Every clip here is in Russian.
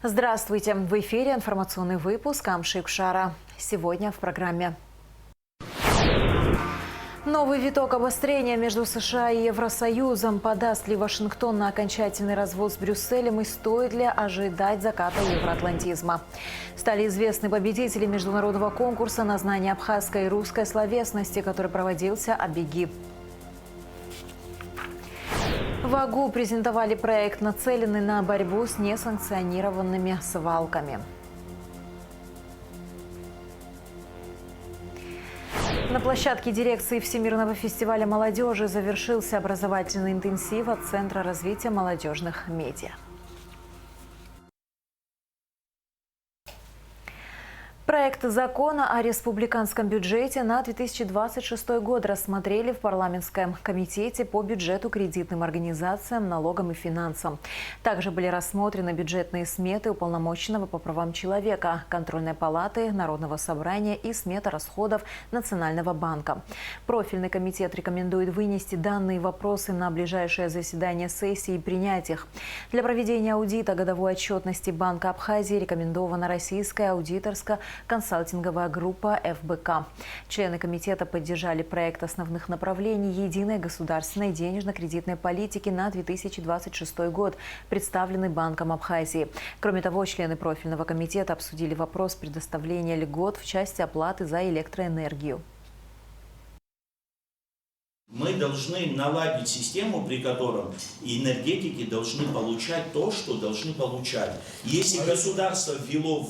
Здравствуйте! В эфире информационный выпуск Амшик Шара. Сегодня в программе. Новый виток обострения между США и Евросоюзом. Подаст ли Вашингтон на окончательный развод с Брюсселем и стоит ли ожидать заката евроатлантизма? Стали известны победители международного конкурса на знание абхазской и русской словесности, который проводился «Обеги». В АГУ презентовали проект, нацеленный на борьбу с несанкционированными свалками. На площадке дирекции Всемирного фестиваля молодежи завершился образовательный интенсив от Центра развития молодежных медиа. Проект закона о республиканском бюджете на 2026 год рассмотрели в парламентском комитете по бюджету, кредитным организациям, налогам и финансам. Также были рассмотрены бюджетные сметы Уполномоченного по правам человека, Контрольной палаты Народного собрания и смета расходов Национального банка. Профильный комитет рекомендует вынести данные вопросы на ближайшее заседание сессии и принять их. Для проведения аудита годовой отчетности Банка Абхазии рекомендована российская аудиторско-консалтинговая группа ФБК. Члены комитета поддержали проект основных направлений единой государственной денежно-кредитной политики на 2026 год, представленный Банком Абхазии. Кроме того, члены профильного комитета обсудили вопрос предоставления льгот в части оплаты за электроэнергию. Мы должны наладить систему, при которой энергетики должны получать то, что должны получать. Если государство ввело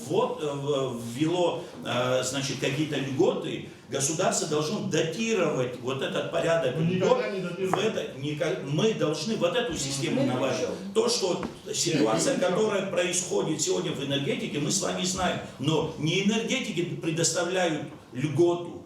значит, какие-то льготы, государство должно датировать вот этот порядок льгот. Мы должны вот эту систему наладить. То, что ситуация, которая происходит сегодня в энергетике, мы с вами знаем. Но не энергетики предоставляют льготу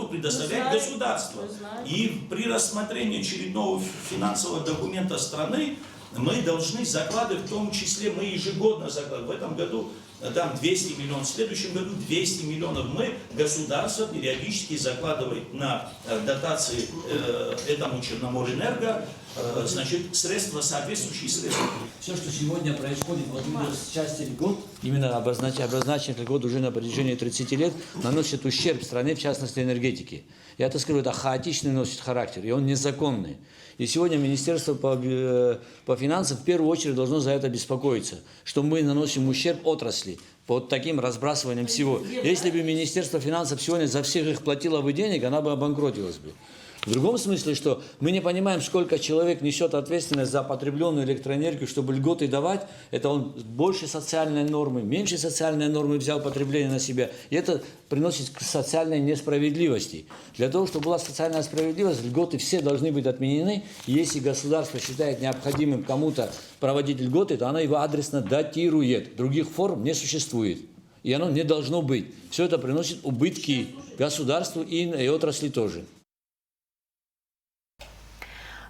предоставляет государство. И при рассмотрении очередного финансового документа страны мы должны закладывать, в том числе мы ежегодно закладываем. В этом году там 200 миллионов, в следующем году 200 миллионов. Государство периодически закладывает на дотации этому Черноморэнерго, значит, средства, соответствующие средства. Все, что сегодня происходит вот в части льгот, именно обозначенных льгот уже на протяжении 30 лет, наносит ущерб стране, в частности энергетике. Я это скажу, это хаотичный носит характер, и он незаконный. И сегодня Министерство по финансам в первую очередь должно за это беспокоиться, что мы наносим ущерб отрасли под таким разбрасыванием всего. Если бы Министерство финансов сегодня за всех их платило бы денег, она бы обанкротилась бы. В другом смысле, что мы не понимаем, сколько человек несет ответственность за потребленную электроэнергию, чтобы льготы давать. Это он больше социальной нормы, меньше социальной нормы взял потребление на себя. И это приносит к социальной несправедливости. Для того, чтобы была социальная справедливость, льготы все должны быть отменены. И если государство считает необходимым кому-то проводить льготы, то оно его адресно датирует. Других форм не существует. И оно не должно быть. Все это приносит убытки государству и отрасли тоже.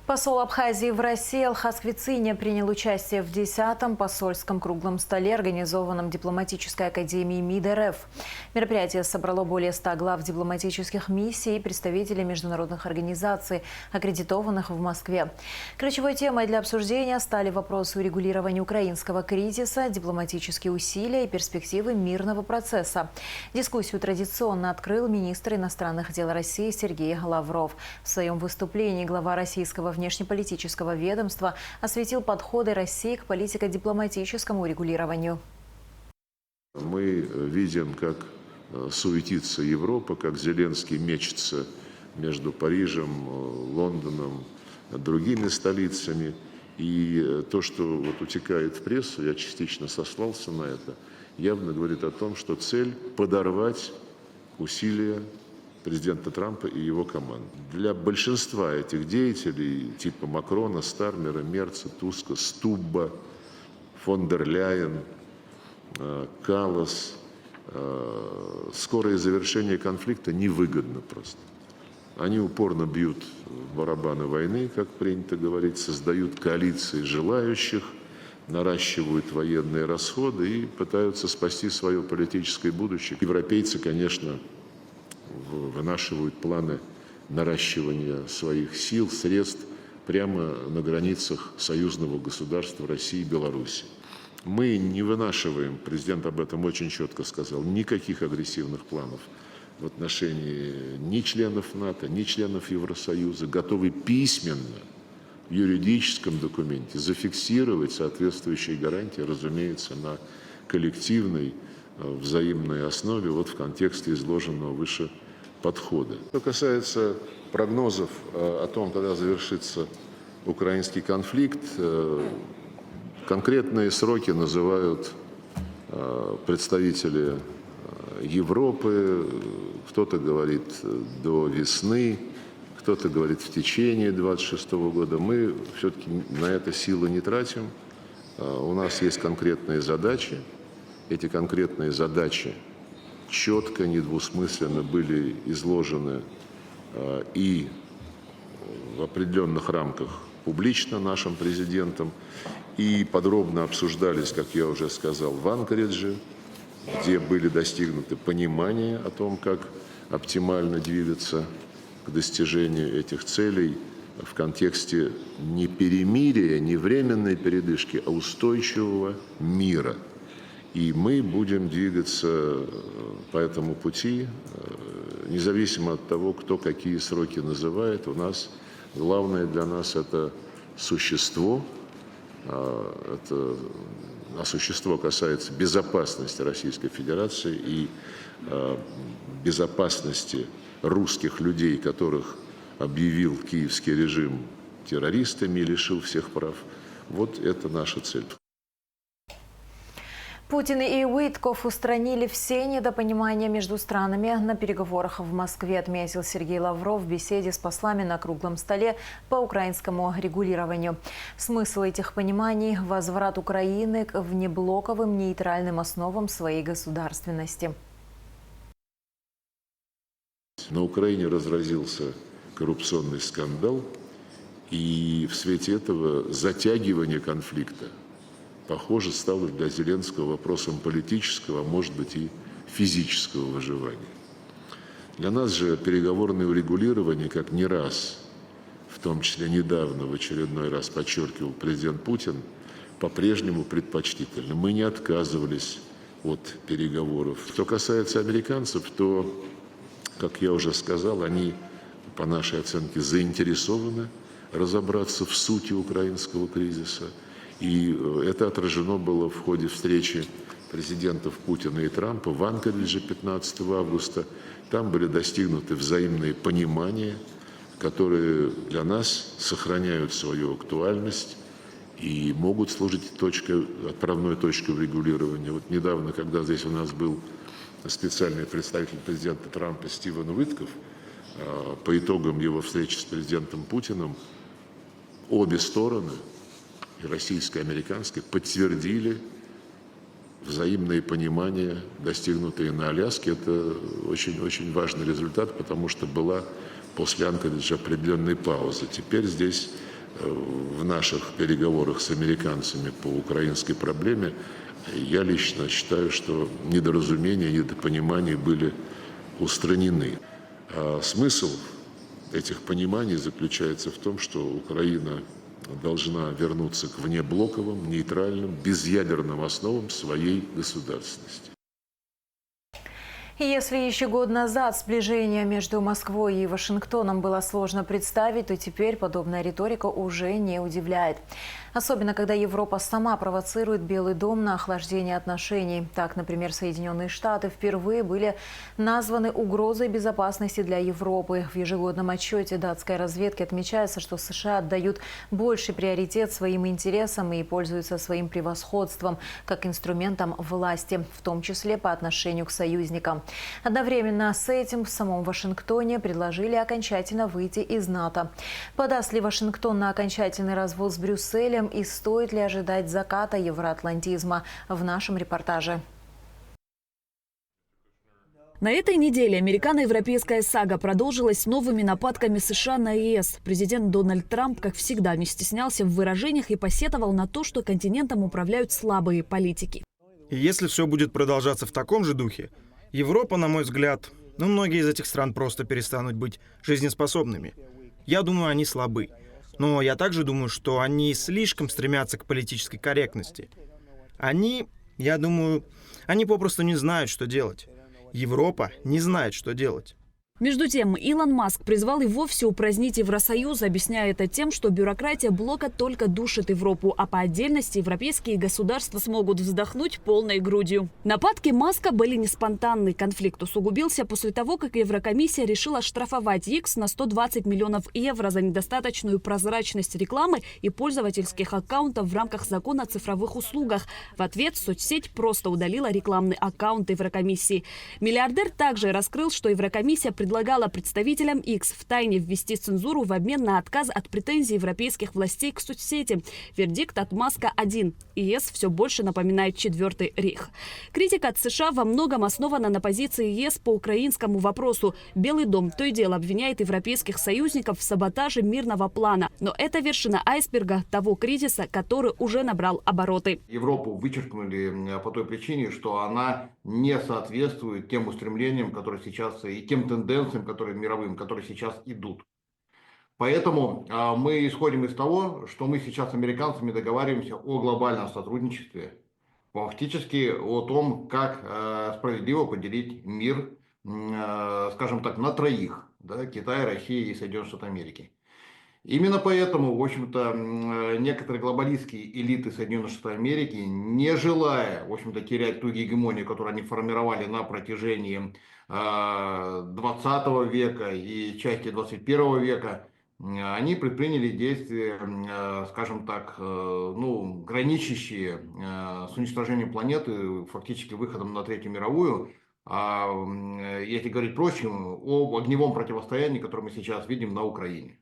Посол Абхазии в России Алхас Квициня принял участие в 10-м посольском круглом столе, организованном дипломатической академией МИД РФ. Мероприятие собрало более 100 глав дипломатических миссий и представителей международных организаций, аккредитованных в Москве. Ключевой темой для обсуждения стали вопросы урегулирования украинского кризиса, дипломатические усилия и перспективы мирного процесса. Дискуссию традиционно открыл министр иностранных дел России Сергей Лавров. В своем выступлении глава российского внешнеполитического ведомства осветил подходы России к политико-дипломатическому урегулированию. Мы видим, как суетится Европа, как Зеленский мечется между Парижем, Лондоном, другими столицами. И то, что вот утекает в прессу, я частично сослался на это, явно говорит о том, что цель – подорвать усилия президента Трампа и его команды. Для большинства этих деятелей, типа Макрона, Стармера, Мерца, Туска, Стубба, фон дер Ляйен, Каллас, скорое завершение конфликта невыгодно просто. Они упорно бьют в барабаны войны, как принято говорить, создают коалиции желающих, наращивают военные расходы и пытаются спасти свое политическое будущее. Европейцы, конечно, вынашивают планы наращивания своих сил, средств прямо на границах союзного государства России и Беларуси. Мы не вынашиваем, президент об этом очень четко сказал, никаких агрессивных планов в отношении ни членов НАТО, ни членов Евросоюза, готовы письменно в юридическом документе зафиксировать соответствующие гарантии, разумеется, на коллективной взаимной основе вот в контексте изложенного выше подхода. Что касается прогнозов о том, когда завершится украинский конфликт, конкретные сроки называют представители Европы. Кто-то говорит до весны, кто-то говорит в течение 2026 года. Мы все-таки на это силы не тратим. У нас есть конкретные задачи. Эти конкретные задачи четко, недвусмысленно были изложены и в определенных рамках публично нашим президентом, и подробно обсуждались, как я уже сказал, в Анкоридже, где были достигнуты понимания о том, как оптимально двигаться к достижению этих целей в контексте не перемирия, не временной передышки, а устойчивого мира. И мы будем двигаться по этому пути, независимо от того, кто какие сроки называет. У нас главное для нас это существо. Существо касается безопасности Российской Федерации и безопасности русских людей, которых объявил киевский режим террористами и лишил всех прав. Вот это наша цель. Путин и Уитков устранили все недопонимания между странами на переговорах в Москве, отметил Сергей Лавров в беседе с послами на круглом столе по украинскому регулированию. Смысл этих пониманий – возврат Украины к внеблоковым нейтральным основам своей государственности. На Украине разразился коррупционный скандал, и в свете этого затягивание конфликта, похоже, стало для Зеленского вопросом политического, а может быть и физического выживания. Для нас же переговорное урегулирование, как не раз, в том числе недавно в очередной раз подчеркивал президент Путин, по-прежнему предпочтительно. Мы не отказывались от переговоров. Что касается американцев, то, как я уже сказал, они, по нашей оценке, заинтересованы разобраться в сути украинского кризиса. И это отражено было в ходе встречи президентов Путина и Трампа в Анкоридже 15 августа. Там были достигнуты взаимные понимания, которые для нас сохраняют свою актуальность и могут служить отправной точкой в регулировании. Вот недавно, когда здесь у нас был специальный представитель президента Трампа Стивен Уитков, по итогам его встречи с президентом Путиным обе стороны, и российская, и американская, подтвердили взаимные понимания, достигнутые на Аляске. Это очень-очень важный результат, потому что была после Анкориджа определенная пауза. Теперь здесь, в наших переговорах с американцами по украинской проблеме, я лично считаю, что недоразумения, недопонимания были устранены. А смысл этих пониманий заключается в том, что Украина должна вернуться к внеблоковым, нейтральным, безъядерным основам своей государственности. Если еще год назад сближение между Москвой и Вашингтоном было сложно представить, то теперь подобная риторика уже не удивляет. Особенно, когда Европа сама провоцирует Белый дом на охлаждение отношений. Так, например, Соединенные Штаты впервые были названы угрозой безопасности для Европы. В ежегодном отчете датской разведки отмечается, что США отдают больший приоритет своим интересам и пользуются своим превосходством как инструментом власти, в том числе по отношению к союзникам. Одновременно с этим в самом Вашингтоне предложили окончательно выйти из НАТО. Подаст ли Вашингтон на окончательный развод с Брюсселем и стоит ли ожидать заката евроатлантизма? В нашем репортаже. На этой неделе американо-европейская сага продолжилась новыми нападками США на ЕС. Президент Дональд Трамп, как всегда, не стеснялся в выражениях и посетовал на то, что континентом управляют слабые политики. И если все будет продолжаться в таком же духе, Европа, на мой взгляд, многие из этих стран просто перестанут быть жизнеспособными. Я думаю, они слабы. Но я также думаю, что они слишком стремятся к политической корректности. Я думаю, они попросту не знают, что делать. Европа не знает, что делать. Между тем, Илон Маск призвал и вовсе упразднить Евросоюз, объясняя это тем, что бюрократия блока только душит Европу, а по отдельности европейские государства смогут вздохнуть полной грудью. Нападки Маска были не спонтанны. Конфликт усугубился после того, как Еврокомиссия решила штрафовать X на 120 миллионов евро за недостаточную прозрачность рекламы и пользовательских аккаунтов в рамках закона о цифровых услугах. В ответ соцсеть просто удалила рекламный аккаунт Еврокомиссии. Миллиардер также раскрыл, что Еврокомиссия предлагала представителям X втайне ввести цензуру в обмен на отказ от претензий европейских властей к соцсети. Вердикт от Маска один. ЕС все больше напоминает Четвертый рейх. Критика от США во многом основана на позиции ЕС по украинскому вопросу. Белый дом то и дело обвиняет европейских союзников в саботаже мирного плана. Но это вершина айсберга того кризиса, который уже набрал обороты. Европу вычеркнули по той причине, что она не соответствует тем устремлениям, которые сейчас, и тем тенденциям, которые мировым, которые сейчас идут. Поэтому мы исходим из того, что мы сейчас с американцами договариваемся о глобальном сотрудничестве, фактически о том, как справедливо поделить мир, скажем так, на троих: да, Китай, Россия и Соединенные Штаты Америки. Именно поэтому, в общем-то, некоторые глобалистские элиты Соединенных Штатов Америки, не желая, в общем-то, терять ту гегемонию, которую они формировали на протяжении 20 века и части 21 века, они предприняли действия, скажем так, граничащие с уничтожением планеты, фактически выходом на Третью мировую. Если говорить проще, об огневом противостоянии, которое мы сейчас видим на Украине.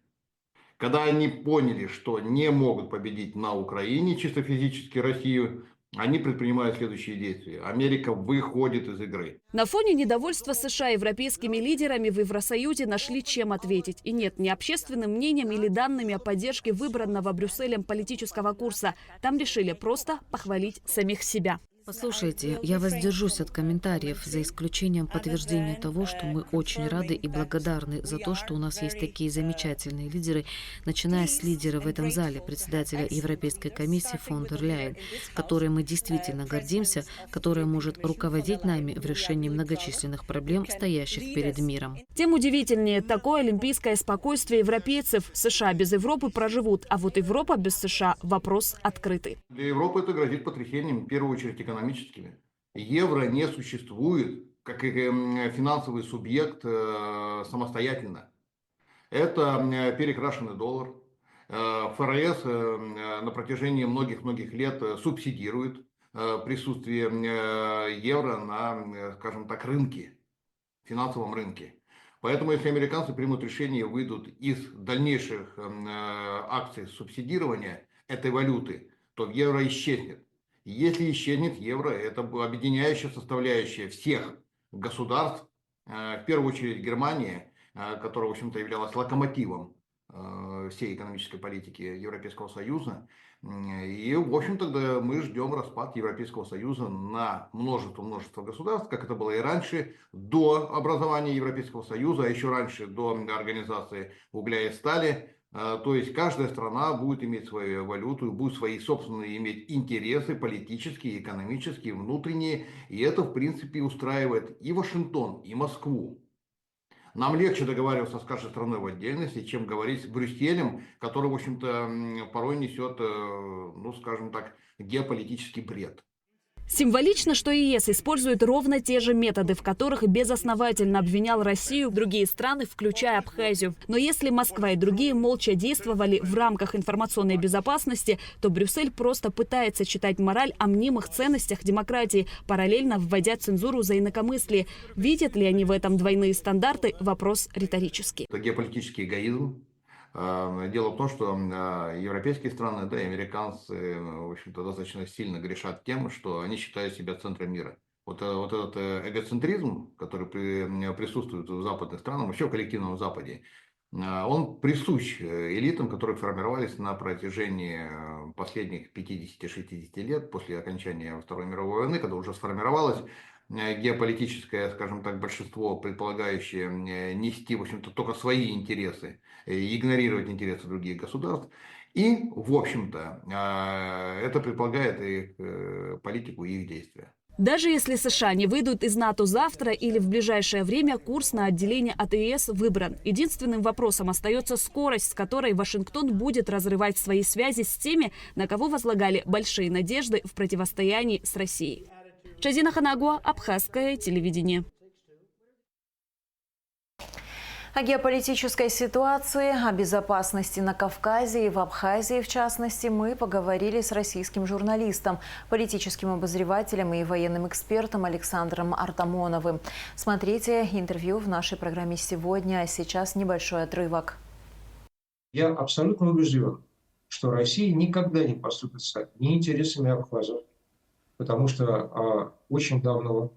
Когда они поняли, что не могут победить на Украине чисто физически Россию, они предпринимают следующие действия. Америка выходит из игры. На фоне недовольства США европейскими лидерами в Евросоюзе нашли чем ответить. И нет, не общественным мнением или данными о поддержке выбранного Брюсселем политического курса. Там решили просто похвалить самих себя. Послушайте, я воздержусь от комментариев, за исключением подтверждения того, что мы очень рады и благодарны за то, что у нас есть такие замечательные лидеры, начиная с лидера в этом зале, председателя Европейской комиссии фон дер Ляйен, которой мы действительно гордимся, которая может руководить нами в решении многочисленных проблем, стоящих перед миром. Тем удивительнее такое олимпийское спокойствие европейцев. США без Европы проживут, а вот Европа без США – вопрос открытый. Для Европы это грозит потрясением, в первую очередь экономическими. Евро не существует как финансовый субъект самостоятельно. Это перекрашенный доллар. ФРС на протяжении многих-многих лет субсидирует присутствие евро на, скажем так, рынке, финансовом рынке. Поэтому, если американцы примут решение и выйдут из дальнейших акций субсидирования этой валюты, то евро исчезнет. Если исчезнет евро, это объединяющая составляющая всех государств, в первую очередь Германия, которая, в общем-то, являлась локомотивом всей экономической политики Европейского Союза. И, в общем-то, мы ждем распад Европейского Союза на множество государств, как это было и раньше, до образования Европейского Союза, а еще раньше, до организации угля и стали. То есть каждая страна будет иметь свою валюту, будет свои собственные иметь интересы политические, экономические, внутренние. И это, в принципе, устраивает и Вашингтон, и Москву. Нам легче договариваться с каждой страной в отдельности, чем говорить с Брюсселем, который, в общем-то, порой несет, скажем так, геополитический бред. Символично, что ЕС использует ровно те же методы, в которых безосновательно обвинял Россию, другие страны, включая Абхазию. Но если Москва и другие молча действовали в рамках информационной безопасности, то Брюссель просто пытается читать мораль о мнимых ценностях демократии, параллельно вводя цензуру за инакомыслие. Видят ли они в этом двойные стандарты – вопрос риторический. Это геополитический эгоизм. Дело в том, что европейские страны, да и американцы, в общем-то, достаточно сильно грешат тем, что они считают себя центром мира. Вот этот эгоцентризм, который присутствует в западных странах, вообще в коллективном Западе, он присущ элитам, которые формировались на протяжении последних 50-60 лет после окончания Второй мировой войны, когда уже сформировалось геополитическое, скажем так, большинство, предполагающее нести, в общем-то, только свои интересы, игнорировать интересы других государств. И, в общем-то, это предполагает их политику и их действия. Даже если США не выйдут из НАТО завтра или в ближайшее время, курс на отделение от ЕС выбран. Единственным вопросом остается скорость, с которой Вашингтон будет разрывать свои связи с теми, на кого возлагали большие надежды в противостоянии с Россией. Шазина Ханагуа, Абхазское телевидение. О геополитической ситуации, о безопасности на Кавказе и в Абхазии, в частности, мы поговорили с российским журналистом, политическим обозревателем и военным экспертом Александром Артамоновым. Смотрите интервью в нашей программе сегодня, а сейчас небольшой отрывок. Я абсолютно убежден, что Россия никогда не поступится ни интересами абхазов, потому что очень давно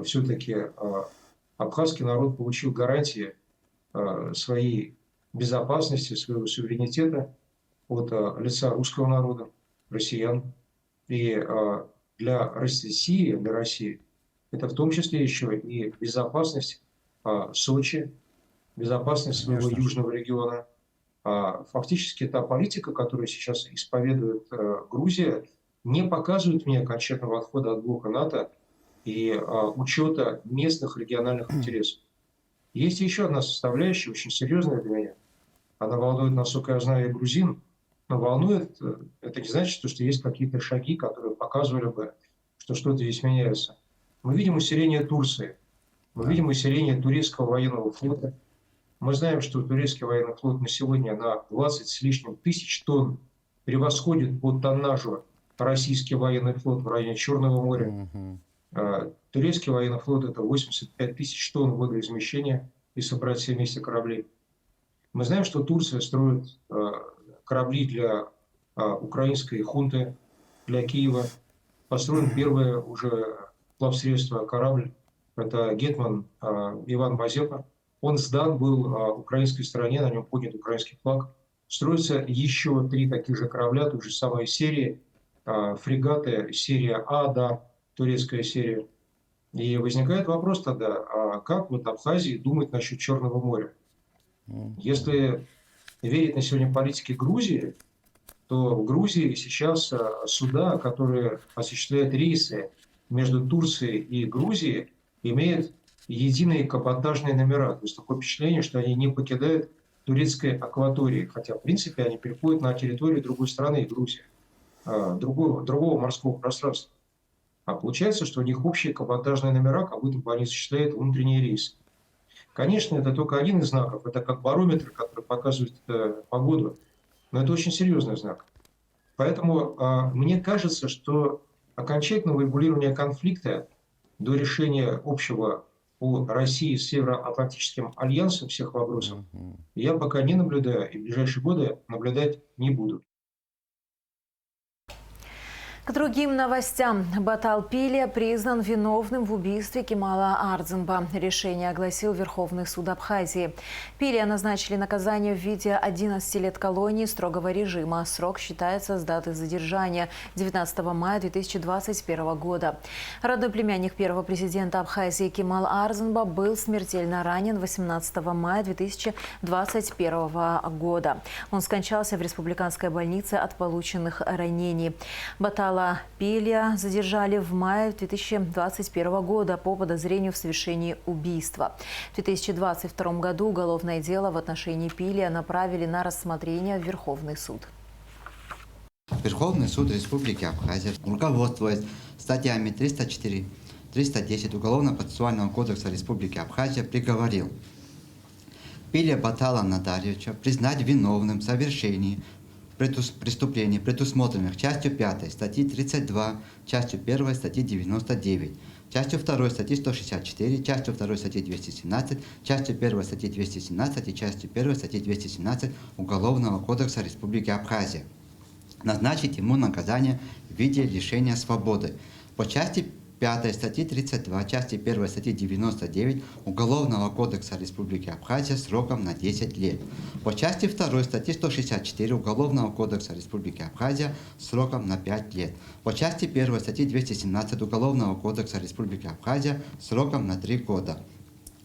все-таки абхазский народ получил гарантии своей безопасности, своего суверенитета от лица русского народа, россиян. И для России это в том числе еще и безопасность Сочи, безопасность своего южного региона. Фактически та политика, которую сейчас исповедует Грузия, не показывает мне окончательного отхода от блока НАТО и учета местных региональных интересов. Есть еще одна составляющая, очень серьезная для меня. Она волнует, насколько я знаю, и грузин, но волнует, это не значит, что есть какие-то шаги, которые показывали бы, что что-то здесь меняется. Мы видим усиление Турции, мы видим усиление турецкого военного флота. Мы знаем, что турецкий военный флот на сегодня на 20 с лишним тысяч тонн превосходит по тоннажу российский военный флот в районе Черного моря. Турецкий военный флот – это 85 тысяч тонн водоизмещения, если собрать все вместе корабли. Мы знаем, что Турция строит корабли для украинской хунты, для Киева. Построен первое уже плавсредство, корабль. Это Гетман Иван Мазепа. Он сдан был украинской стороне, на нем поднят украинский флаг. Строятся еще 3 таких же корабля, той же самой серии, фрегаты, серия А, да, турецкая серия. И возникает вопрос тогда, а как вот Абхазия думает насчет Черного моря? Если верить на сегодня политике Грузии, то в Грузии сейчас суда, которые осуществляют рейсы между Турцией и Грузией, имеют единые каботажные номера. То есть такое впечатление, что они не покидают турецкой акватории, хотя в принципе они переходят на территорию другой страны, Грузии, другого морского пространства. А получается, что у них общие каботажные номера, как будто бы они осуществляют внутренние рейсы. Конечно, это только один из знаков, это как барометр, который показывает погоду, но это очень серьезный знак. Поэтому мне кажется, что окончательного регулирования конфликта до решения общего по России с Североатлантическим альянсом всех вопросов я пока не наблюдаю и в ближайшие годы наблюдать не буду. К другим новостям. Батал Пилия признан виновным в убийстве Кемала Ардзинба. Решение огласил Верховный суд Абхазии. Пилия назначили наказание в виде 11 лет колонии строгого режима. Срок считается с даты задержания 19 мая 2021 года. Родной племянник первого президента Абхазии Кемал Ардзинба был смертельно ранен 18 мая 2021 года. Он скончался в республиканской больнице от полученных ранений. Батала Пилия задержали в мае 2021 года по подозрению в совершении убийства. В 2022 году уголовное дело в отношении Пилия направили на рассмотрение в Верховный суд. Верховный суд Республики Абхазия, руководствуясь статьями 304, 310 Уголовно-процессуального кодекса Республики Абхазия, приговорил Пилия Батала Надарьевича признать виновным в совершении преступлений, предусмотренных частью 5 статьи 32, частью 1 статьи 99, частью 2 статьи 164, частью 2 статьи 217, частью 1 статьи 217 и частью 1 статьи 217 Уголовного кодекса Республики Абхазия. Назначить ему наказание в виде лишения свободы по части 5 статьи 32, части 1 статьи 99 Уголовного кодекса Республики Абхазия сроком на 10 лет. По части 2 статьи 164 Уголовного кодекса Республики Абхазия сроком на 5 лет. По части 1 статьи 217 Уголовного кодекса Республики Абхазия сроком на 3 года.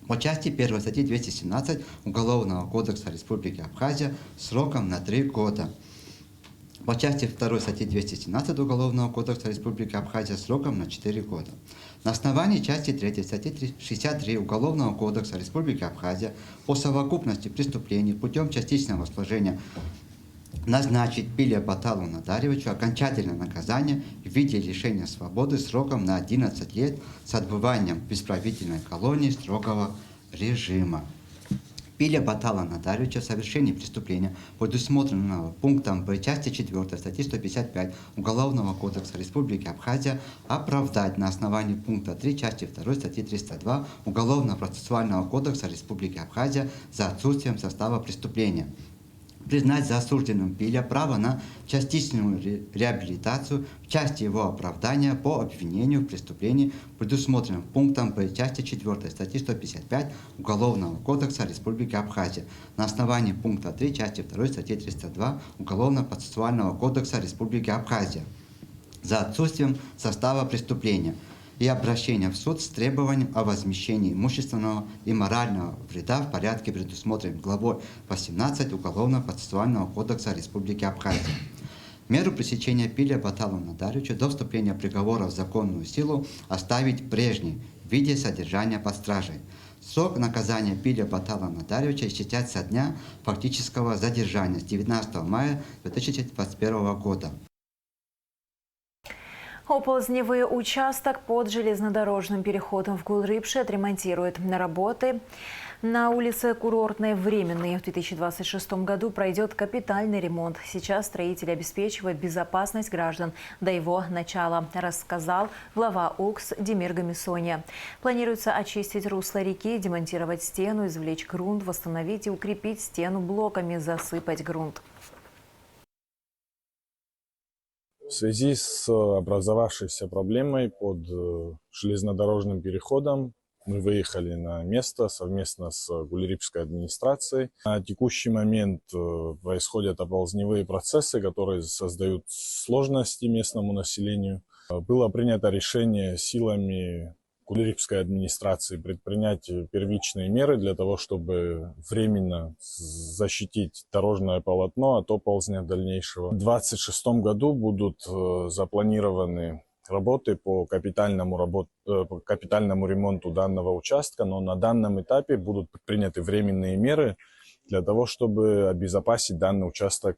По части 1 статьи 217 Уголовного кодекса Республики Абхазия сроком на 3 года. по части 2 статьи 217 Уголовного кодекса Республики Абхазия сроком на 4 года. На основании части 3 статьи 63 Уголовного кодекса Республики Абхазия по совокупности преступлений путем частичного сложения назначить Пилия Баталу Надарьевичу окончательное наказание в виде лишения свободы сроком на 11 лет с отбыванием в исправительной колонии строгого режима. Пилия Батала Надарьевича в совершении преступления, предусмотренного пунктом Б части 4 статьи 155 Уголовного кодекса Республики Абхазия, оправдать на основании пункта 3 части 2 статьи 302 Уголовно-процессуального кодекса Республики Абхазия за отсутствием состава преступления. Признать за осужденным Пиля право на частичную реабилитацию в части его оправдания по обвинению в преступлении, предусмотренном пунктом Б части 4 статьи 155 Уголовного кодекса Республики Абхазия на основании пункта 3 части 2 статьи 302 Уголовно-процессуального кодекса Республики Абхазия за отсутствием состава преступления и обращение в суд с требованием о возмещении имущественного и морального вреда в порядке, предусмотренном главой 18 Уголовно-процессуального кодекса Республики Абхазия. Меру пресечения Пилия Баталу Надарьевича до вступления приговора в законную силу оставить прежней в виде содержания под стражей. Срок наказания Пилия Батала Надарьевича исчислять со дня фактического задержания с 19 мая 2021 года. Оползневый участок под железнодорожным переходом в Кулрипше отремонтируют. Работы на улице Курортной временной. В 2026 году пройдет капитальный ремонт. Сейчас строители обеспечивают безопасность граждан до его начала, рассказал глава УКС Демир Гамисония. Планируется очистить русло реки, демонтировать стену, извлечь грунт, восстановить и укрепить стену блоками, засыпать грунт. В связи с образовавшейся проблемой под железнодорожным переходом мы выехали на место совместно с Кулрипской администрацией. На текущий момент происходят оползневые процессы, которые создают сложности местному населению. Было принято решение силами Кулрипской администрации предпринять первичные меры для того, чтобы временно защитить дорожное полотно от оползня дальнейшего. В 2026 году будут запланированы работы по капитальному ремонту данного участка, но на данном этапе будут приняты временные меры для того, чтобы обезопасить данный участок.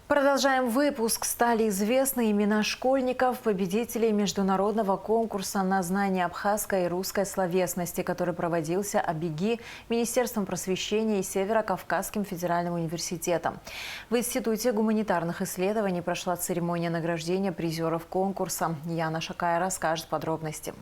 Продолжаем выпуск. Стали известны имена школьников, победителей международного конкурса на знание абхазской и русской словесности, который проводился АБИГИ, Министерством просвещения и Северо-Кавказским федеральным университетом. В Институте гуманитарных исследований прошла церемония награждения призеров конкурса. Яна Шакая расскажет подробности.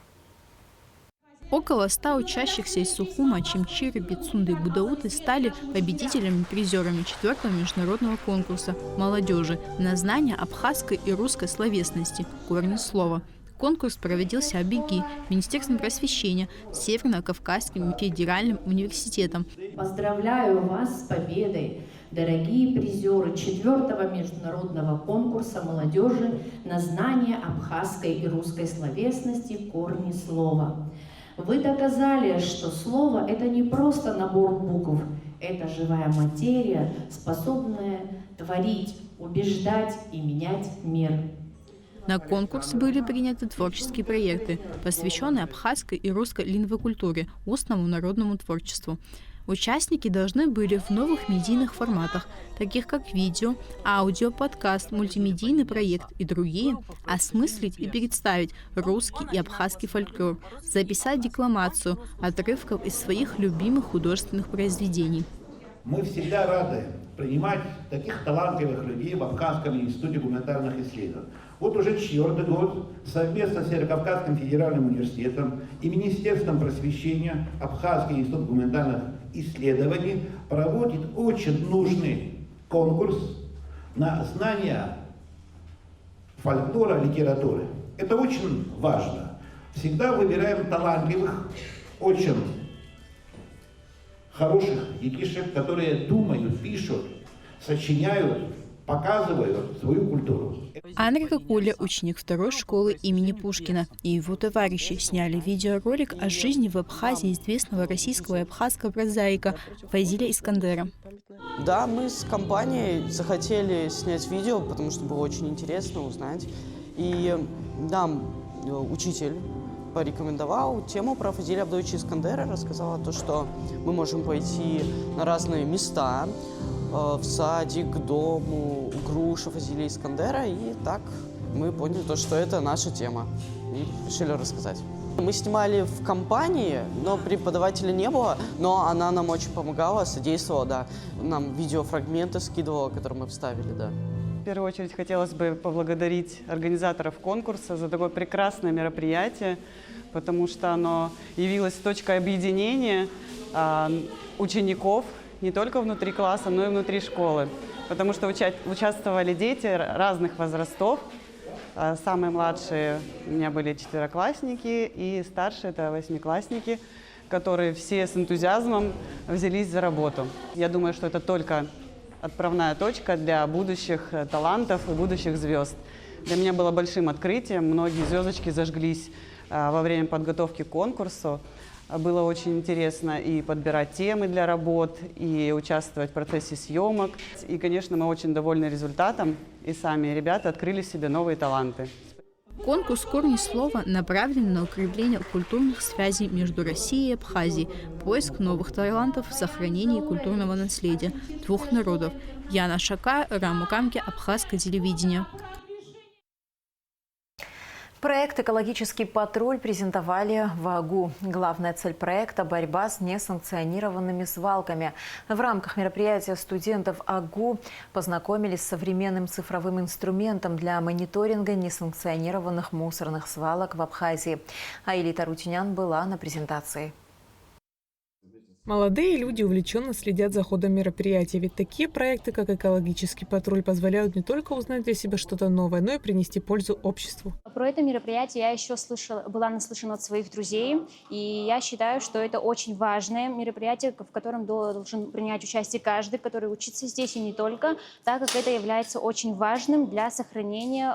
Около 100 учащихся из Сухума, Чимчиры, Бицунды и Будауты стали победителями-призерами 4-го международного конкурса молодежи на знание абхазской и русской словесности «Корни слова». Конкурс проводился АБИГИ, Министерством просвещения, Северо-Кавказским федеральным университетом. Поздравляю вас с победой, дорогие призеры 4-го международного конкурса молодежи на знание абхазской и русской словесности «Корни слова». Вы доказали, что слово – это не просто набор букв, это живая материя, способная творить, убеждать и менять мир. На конкурс были приняты творческие проекты, посвященные абхазской и русской лингвокультуре, устному народному творчеству. Участники должны были в новых медийных форматах, таких как видео, аудио, подкаст, мультимедийный проект и другие, осмыслить и представить русский и абхазский фольклор, записать декламацию отрывков из своих любимых художественных произведений. Мы всегда рады принимать таких талантливых людей в Абхазском институте гуманитарных исследований. Вот уже 4-й год совместно с Северо-Кавказским федеральным университетом и Министерством просвещения Абхазский институт гуманитарных исследований проводит очень нужный конкурс на знание фольклора, литературы. Это очень важно. Всегда выбираем талантливых, очень хороших детишек, которые думают, пишут, сочиняют, показывают свою культуру. Андрей Куля, ученик второй школы имени Пушкина, и его товарищи сняли видеоролик о жизни в Абхазии известного российского и абхазского прозаика Фазиля Искандера. Да, мы с компанией захотели снять видео, потому что было очень интересно узнать. И нам учитель порекомендовал тему про Фазиля Абдовича Искандера, рассказала то, что мы можем пойти на разные места, в садик, к дому, груша Фазиля Искандера, и так мы поняли то, что это наша тема, и решили рассказать. Мы снимали в компании, но преподавателя не было, но она нам очень помогала, содействовала, да, нам видеофрагменты скидывала, которые мы вставили, да. В первую очередь хотелось бы поблагодарить организаторов конкурса за такое прекрасное мероприятие, потому что оно явилось точкой объединения учеников не только внутри класса, но и внутри школы. Потому что участвовали дети разных возрастов. Самые младшие у меня были 4-классники, и старшие – это 8-классники, которые все с энтузиазмом взялись за работу. Я думаю, что это только отправная точка для будущих талантов и будущих звезд. Для меня было большим открытием. Многие звездочки зажглись во время подготовки к конкурсу. Было очень интересно и подбирать темы для работ, и участвовать в процессе съемок. И, конечно, мы очень довольны результатом, и сами ребята открыли в себе новые таланты. Конкурс «Корни слова» направлен на укрепление культурных связей между Россией и Абхазией, поиск новых талантов в сохранении культурного наследия двух народов. Яна Шака, Раму Камки, Абхазское телевидение. Проект «Экологический патруль» презентовали в АГУ. Главная цель проекта – борьба с несанкционированными свалками. В рамках мероприятия студентов АГУ познакомились с современным цифровым инструментом для мониторинга несанкционированных мусорных свалок в Абхазии. Аэлита Рутинян была на презентации. Молодые люди увлеченно следят за ходом мероприятия, ведь такие проекты, как «Экологический патруль», позволяют не только узнать для себя что-то новое, но и принести пользу обществу. Про это мероприятие я еще была наслышана от своих друзей, и я считаю, что это очень важное мероприятие, в котором должен принять участие каждый, который учится здесь и не только, так как это является очень важным для сохранения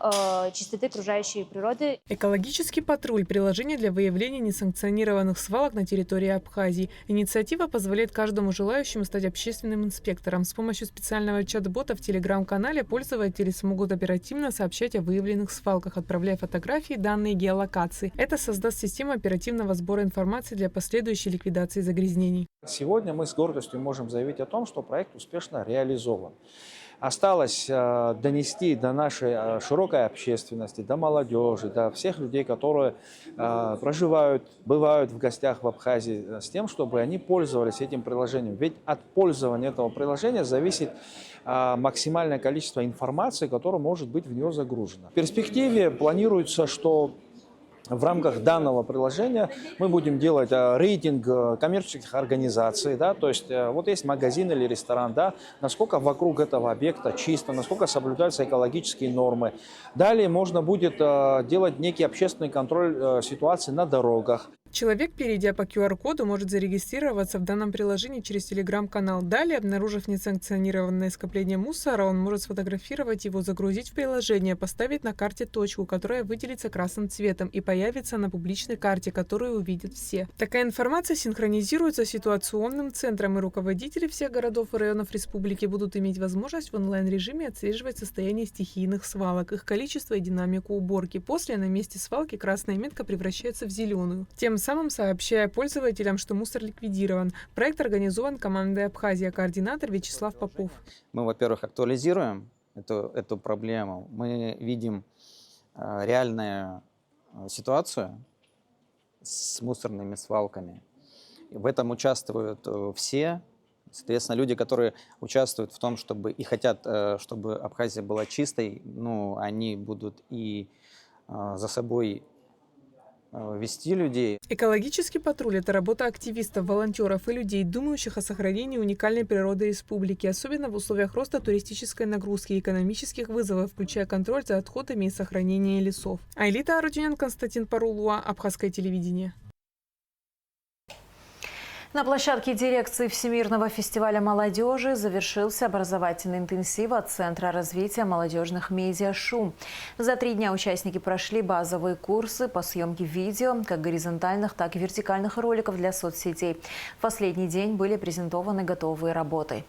чистоты окружающей природы. «Экологический патруль» – приложение для выявления несанкционированных свалок на территории Абхазии. Инициатива позволяет каждому желающему стать общественным инспектором. С помощью специального чат-бота в телеграм-канале пользователи смогут оперативно сообщать о выявленных свалках, отправляя фотографии, данные геолокации. Это создаст систему оперативного сбора информации для последующей ликвидации загрязнений. Сегодня мы с гордостью можем заявить о том, что проект успешно реализован. Осталось донести до нашей широкой общественности, до молодежи, до всех людей, которые проживают, бывают в гостях в Абхазии, с тем, чтобы они пользовались этим приложением. Ведь от пользования этого приложения зависит максимальное количество информации, которая может быть в него загружена. В перспективе планируется, что в рамках данного приложения мы будем делать рейтинг коммерческих организаций, да, то есть вот есть магазин или ресторан, да, насколько вокруг этого объекта чисто, насколько соблюдаются экологические нормы. Далее можно будет делать некий общественный контроль ситуации на дорогах. Человек, перейдя по QR-коду, может зарегистрироваться в данном приложении через телеграм-канал. Далее, обнаружив несанкционированное скопление мусора, он может сфотографировать его, загрузить в приложение, поставить на карте точку, которая выделится красным цветом и появится на публичной карте, которую увидят все. Такая информация синхронизируется с ситуационным центром, и руководители всех городов и районов республики будут иметь возможность в онлайн-режиме отслеживать состояние стихийных свалок, их количество и динамику уборки. После на месте свалки красная метка превращается в зеленую. Тем самым сообщая пользователям, что мусор ликвидирован. Проект организован командой Абхазия, координатор Вячеслав Попов. Мы, во-первых, актуализируем эту проблему. Мы видим реальную ситуацию с мусорными свалками. В этом участвуют все. Соответственно, люди, которые участвуют в том, чтобы и хотят, чтобы Абхазия была чистой, ну, они будут и за собой вести людей. Экологический патруль – это работа активистов, волонтеров и людей, думающих о сохранении уникальной природы республики, особенно в условиях роста туристической нагрузки и экономических вызовов, включая контроль за отходами и сохранение лесов. Аэлита Арутюнян, Константин Парулуа, Абхазское телевидение. На площадке дирекции Всемирного фестиваля молодежи завершился образовательный интенсив от Центра развития молодежных медиа «Шум». За 3 дня участники прошли базовые курсы по съемке видео, как горизонтальных, так и вертикальных роликов для соцсетей. В последний день были презентованы готовые работы.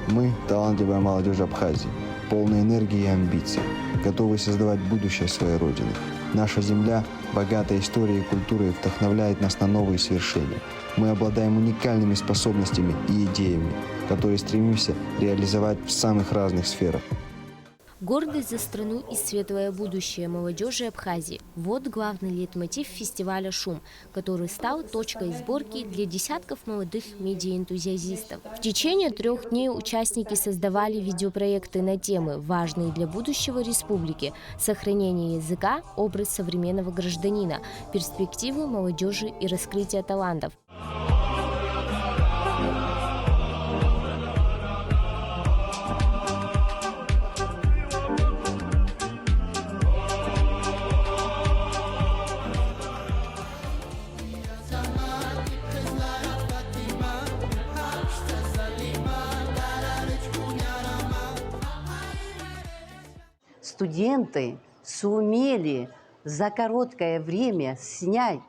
Мы – талантливая молодежь Абхазии, полная энергии и амбиций, готовые создавать будущее своей Родины. Наша земля, богатая историей и культурой, вдохновляет нас на новые свершения. Мы обладаем уникальными способностями и идеями, которые стремимся реализовать в самых разных сферах. Гордость за страну и светлое будущее молодежи Абхазии – вот главный лейтмотив фестиваля «Шум», который стал точкой сборки для десятков молодых медиаэнтузиастов. В течение 3 дней участники создавали видеопроекты на темы, важные для будущего республики – сохранение языка, образ современного гражданина, перспективы молодежи и раскрытие талантов. Студенты сумели за короткое время снять,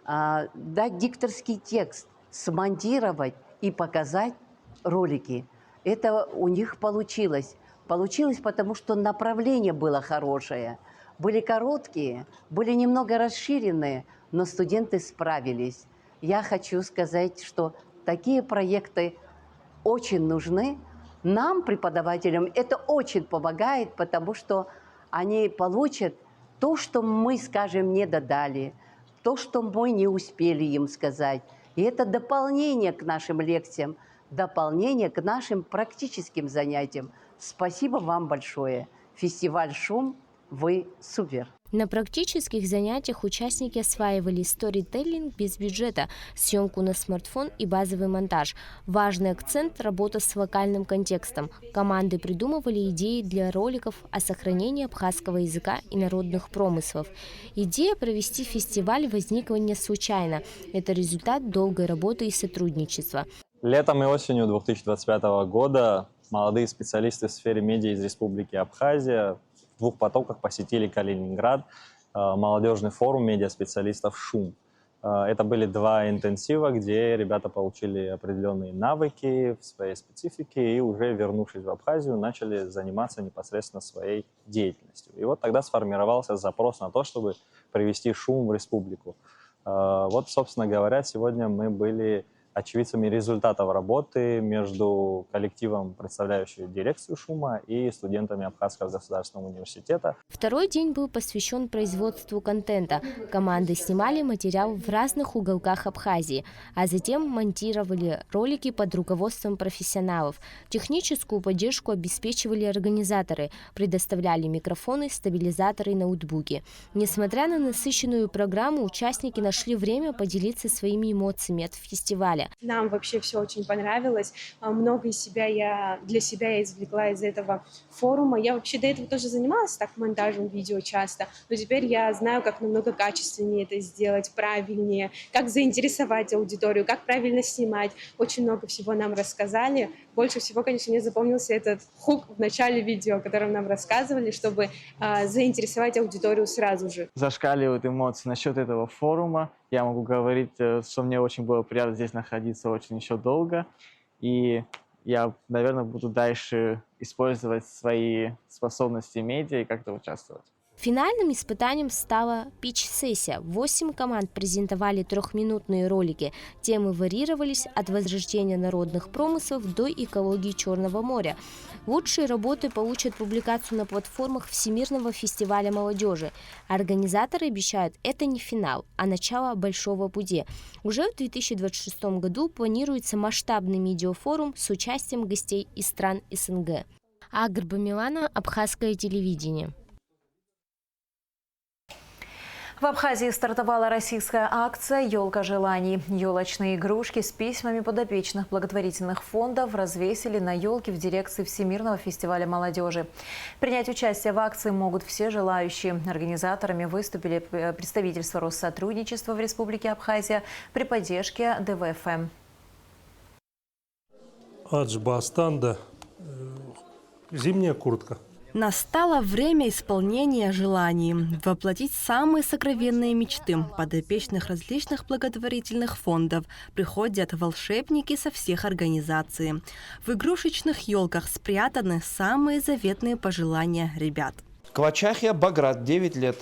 дать дикторский текст, смонтировать и показать ролики. Это у них получилось. Получилось, потому что направление было хорошее. Были короткие, были немного расширенные, но студенты справились. Я хочу сказать, что такие проекты очень нужны. Нам, преподавателям, это очень помогает, потому что они получат то, что мы, скажем, не додали, то, что мы не успели им сказать. И это дополнение к нашим лекциям, дополнение к нашим практическим занятиям. Спасибо вам большое. Фестиваль «Шум», вы супер. На практических занятиях участники осваивали сторителлинг без бюджета, съемку на смартфон и базовый монтаж. Важный акцент – работа с локальным контекстом. Команды придумывали идеи для роликов о сохранении абхазского языка и народных промыслов. Идея провести фестиваль возникла не случайно. Это результат долгой работы и сотрудничества. Летом и осенью 2025 года молодые специалисты в сфере медиа из Республики Абхазия в 2 потоках посетили Калининград, молодежный форум медиаспециалистов «Шум». Это были 2 интенсива, где ребята получили определенные навыки в своей специфике и уже, вернувшись в Абхазию, начали заниматься непосредственно своей деятельностью. И вот тогда сформировался запрос на то, чтобы привести «Шум» в республику. Вот, собственно говоря, сегодня мы были очевидцами результатов работы между коллективом, представляющим дирекцию «Шума», и студентами Абхазского государственного университета. Второй день был посвящен производству контента. Команды снимали материал в разных уголках Абхазии, а затем монтировали ролики под руководством профессионалов. Техническую поддержку обеспечивали организаторы, предоставляли микрофоны, стабилизаторы и ноутбуки. Несмотря на насыщенную программу, участники нашли время поделиться своими эмоциями от фестиваля. Нам вообще все очень понравилось. Много для себя я извлекла из этого форума. Я вообще до этого тоже занималась так монтажем видео часто, но теперь я знаю, как намного качественнее это сделать, правильнее, как заинтересовать аудиторию, как правильно снимать. Очень много всего нам рассказали. Больше всего, конечно, мне запомнился этот хук в начале видео, о котором нам рассказывали, чтобы заинтересовать аудиторию сразу же. Зашкаливают эмоции насчет этого форума. Я могу говорить, что мне очень было приятно здесь находиться очень еще долго. И я, наверное, буду дальше использовать свои способности медиа и как-то участвовать. Финальным испытанием стала питч-сессия. 8 команд презентовали 3-минутные ролики. Темы варьировались от возрождения народных промыслов до экологии Черного моря. Лучшие работы получат публикацию на платформах Всемирного фестиваля молодежи. Организаторы обещают, это не финал, а начало большого пути. Уже в 2026 году планируется масштабный медиафорум с участием гостей из стран СНГ. Агрба Милана, Абхазское телевидение. В Абхазии стартовала российская акция «Елка желаний». Елочные игрушки с письмами подопечных благотворительных фондов развесили на елке в дирекции Всемирного фестиваля молодежи. Принять участие в акции могут все желающие. Организаторами выступили представительства Россотрудничества в Республике Абхазия при поддержке ДВФМ. Аджба-Астанда, зимняя куртка. Настало время исполнения желаний, воплотить самые сокровенные мечты подопечных различных благотворительных фондов. Приходят волшебники со всех организаций. В игрушечных елках спрятаны самые заветные пожелания ребят. Квачахия Баграт, 9 лет.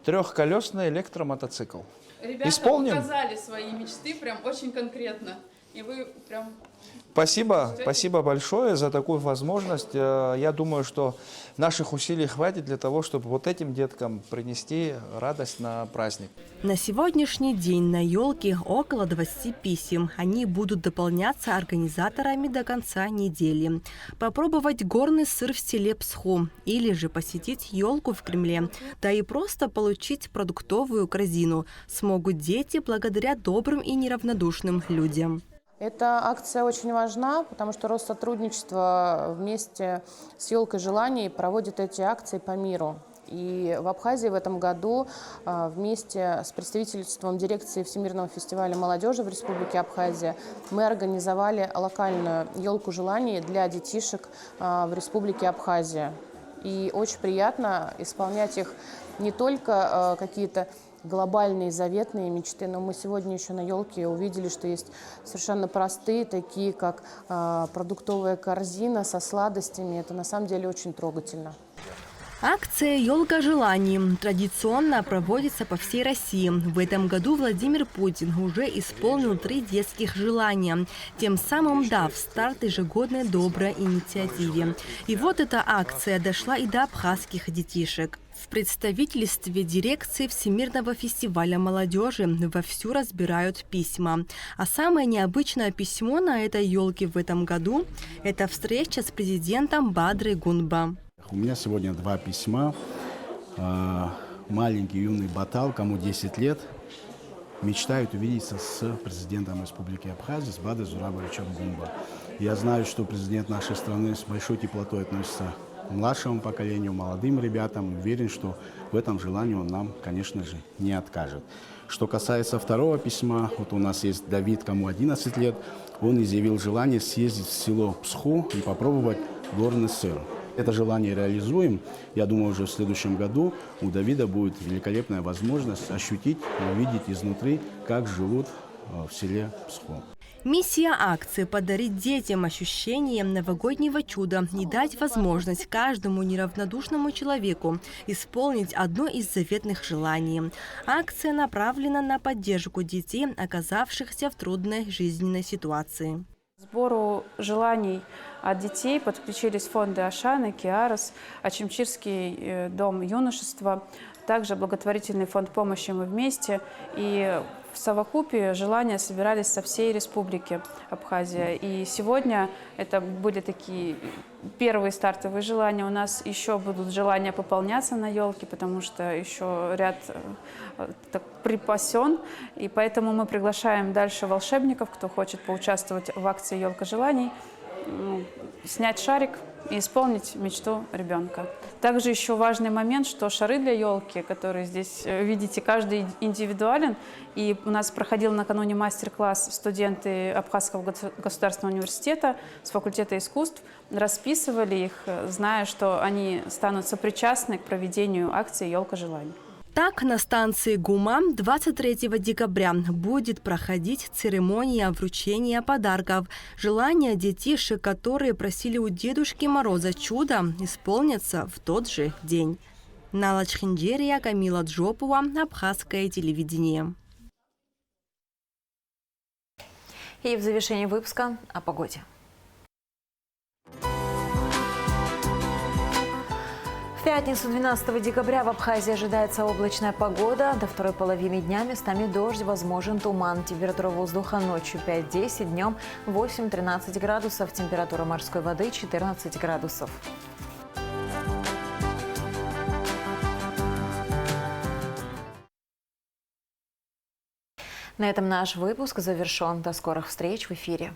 Трехколесный электромотоцикл. Ребята Исполним? показали свои мечты прям очень конкретно. И вы прям... Спасибо большое за такую возможность. Я думаю, что наших усилий хватит для того, чтобы вот этим деткам принести радость на праздник. На сегодняшний день на елке около 20 писем. Они будут дополняться организаторами до конца недели. Попробовать горный сыр в селе Псху или же посетить елку в Кремле. Да и просто получить продуктовую корзину смогут дети благодаря добрым и неравнодушным людям. Эта акция очень важна, потому что Россотрудничество вместе с «Елкой желаний» проводит эти акции по миру. И в Абхазии в этом году вместе с представительством дирекции Всемирного фестиваля молодежи в Республике Абхазия мы организовали локальную «Елку желаний» для детишек в Республике Абхазия. И очень приятно исполнять их не только какие-то глобальные заветные мечты, но мы сегодня еще на елке увидели, что есть совершенно простые, такие как продуктовая корзина со сладостями. Это на самом деле очень трогательно. Акция «Елка желаний» традиционно проводится по всей России. В этом году Владимир Путин уже исполнил 3 детских желания, тем самым дав старт ежегодной доброй инициативе. И вот эта акция дошла и до абхазских детишек. В представительстве дирекции Всемирного фестиваля молодежи вовсю разбирают письма. А самое необычное письмо на этой елке в этом году – это встреча с президентом Бадрой Гунба. У меня сегодня 2 письма. Маленький юный Батал, кому 10 лет, мечтает увидеться с президентом Республики Абхазия, с Бадрой Зурабовичем Гунба. Я знаю, что президент нашей страны с большой теплотой относится к младшему поколению, молодым ребятам. Уверен, что в этом желании он нам, конечно же, не откажет. Что касается второго письма, вот у нас есть Давид, кому 11 лет, он изъявил желание съездить в село Псху и попробовать горный сыр. Это желание реализуем. Я думаю, уже в следующем году у Давида будет великолепная возможность ощутить, увидеть изнутри, как живут в селе Псху. Миссия акции – подарить детям ощущение новогоднего чуда и дать возможность каждому неравнодушному человеку исполнить одно из заветных желаний. Акция направлена на поддержку детей, оказавшихся в трудной жизненной ситуации. К сбору желаний от детей подключились фонды Ашана, Киарос, Ачимчирский дом юношества, также благотворительный фонд помощи «Мы вместе». И в совокупе желания собирались со всей республики Абхазия. И сегодня это были такие первые стартовые желания. У нас еще будут желания пополняться на елке, потому что еще ряд припасен. И поэтому мы приглашаем дальше волшебников, кто хочет поучаствовать в акции «Елка желаний», снять шарик и исполнить мечту ребенка. Также еще важный момент, что шары для елки, которые здесь видите, каждый индивидуален. И у нас проходил накануне мастер-класс студенты Абхазского государственного университета с факультета искусств, расписывали их, зная, что они станут сопричастны к проведению акции «Елка желаний». Так, на станции ГУМа 23 декабря будет проходить церемония вручения подарков. Желания детишек, которые просили у Дедушки Мороза чудо, исполнятся в тот же день. Нала Чхинджерия, Камила Джопова, Абхазское телевидение. И в завершении выпуска о погоде. В пятницу 12 декабря в Абхазии ожидается облачная погода. До второй половины дня местами дождь, возможен туман. Температура воздуха ночью 5-10, днем 8-13 градусов. Температура морской воды 14 градусов. На этом наш выпуск завершен. До скорых встреч в эфире.